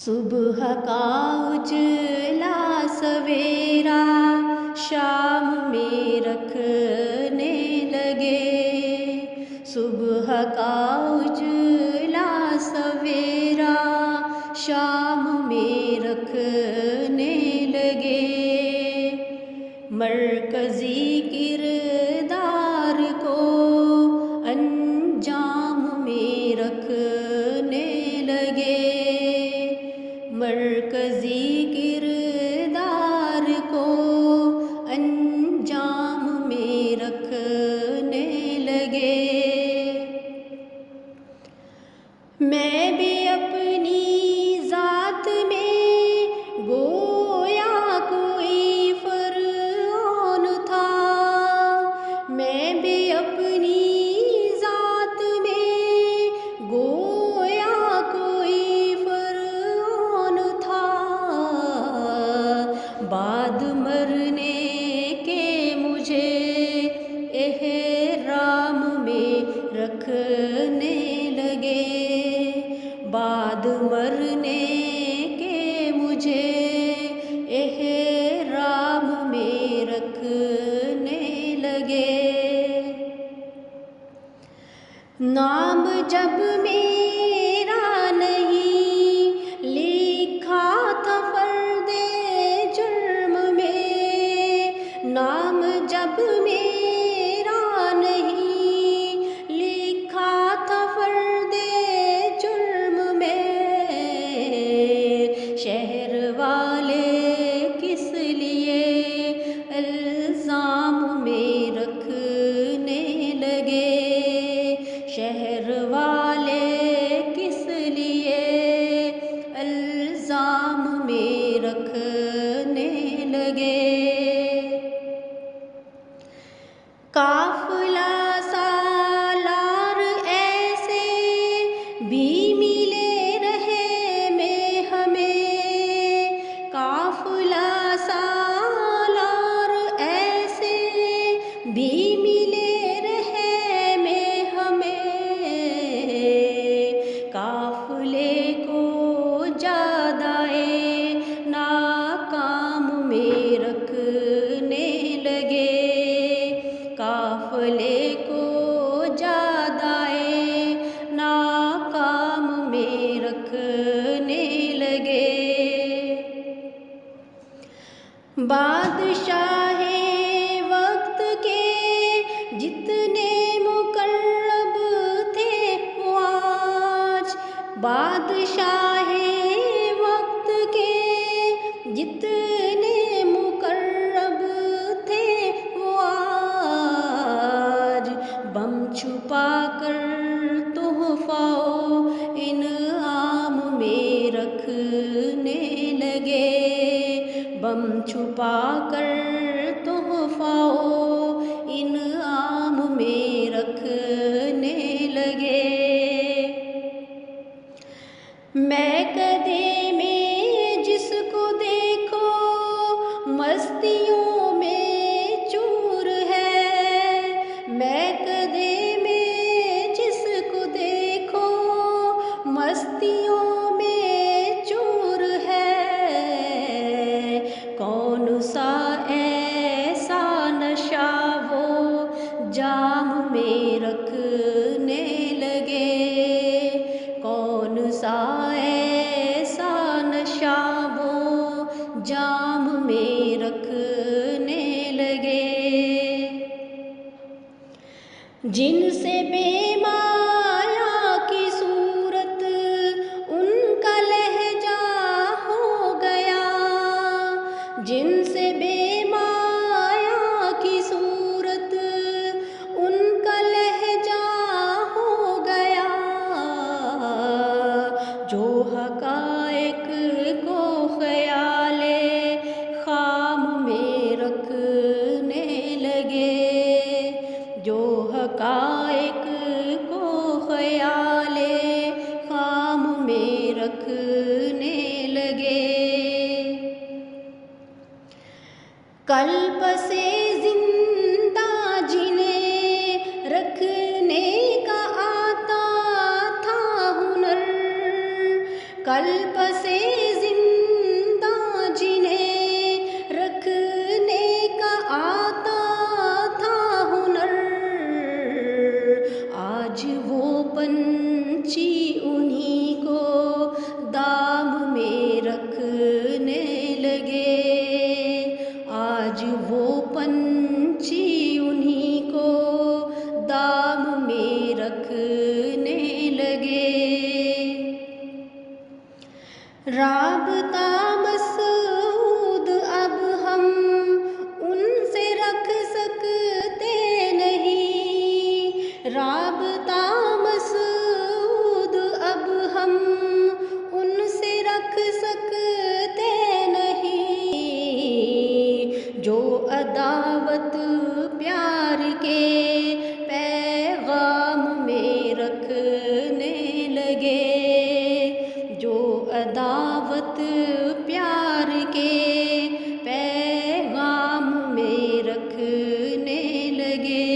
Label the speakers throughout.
Speaker 1: सुबह का उजला सवेरा शाम में रखने लगे। सुबह का उजला सवेरा शाम में रखने लगे। मरकज़ी किरदार को अंजाम में रखने लगे। मरकज़ी किरदार को अंजाम में रखने लगे। मैं भी अपनी ज़ात में गोया कोई फ़रऔन था। मैं भी अपनी ज़ात में गोया कोई फ़रऔन था। बाद मरने के मुझे एहराम में रखने लगे। बाद मरने के मुझे एहराम में रखने लगे। नाम जब मेरा नहीं लिखा था फ़र्दे जुर्म में। नाम जब मेरा नहीं लिखा था फ़र्दे जुर्म में। शहर वाले किस लिए इल्ज़ाम में रखने लगे। शहर वाले किस लिए इल्ज़ाम में रखने लगे। काफ़िला सालार ऐसे भी मिले रहे में हमें। काफ़िला सालार ऐसे भी मिले रहे में हमें। काफ़िले को ज़्यादाए नाकाम में रखने लगे। काफ़िले को ज़्यादाए नाकाम में रखने लगे। बादशाहे वक्त के जितने मुकर्रब थे वो आज। बादशाहे वक्त के जितने मुकर्रब थे वो आज। बम छुपा कर तोहफ़ा इनाम में रखने लगे। बम छुपा कर तोहफ़ा इनाम में रखने लगे। मैं कदे में जिसको देखो मस्तियों में चूर है। मैं कदे में जिसको देखो मस्तियों में चूर है। कौन सा ऐसा नशा वो जाम में रखने लगे। कौन सा ऐसा नशा वो जाम में रखने लगे। जिनसे बेमाया की सूरत उनका लहजा हो गया। जिनसे बेमाया की सूरत उनका लहजा हो गया। जो हक़ाइक़ को ख़याले ख़ाम में रखने लगे। जो हक़ाइक़ को ख़याले ख़ाम में रखने लगे। कल्ब से ज़िंदा जिन्हें रखने का आता था हुनर। कल्ब से राबता मसूद अब हम उनसे रख सकते नहीं, राबता मसूद अब हम उनसे रख सकते नहीं। जो अदावत प्यार के पैगाम में रखने लगे, जो अदावत प्यार के पैगाम में रखने लगे।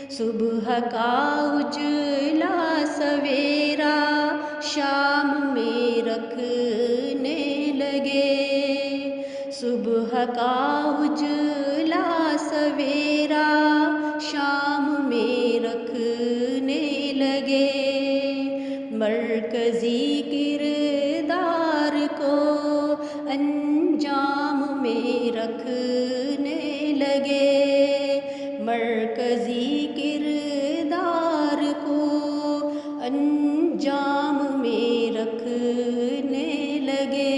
Speaker 1: सुबह का उजला सवेरा शाम में रखने लगे, सुबह का उजला सवेरा शाम में रखने लगे। मरकज़ी किरदार को अंजाम में रखने लगे, मरकज़ी किरदार को अंजाम में रखने लगे,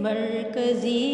Speaker 1: मरकज़ी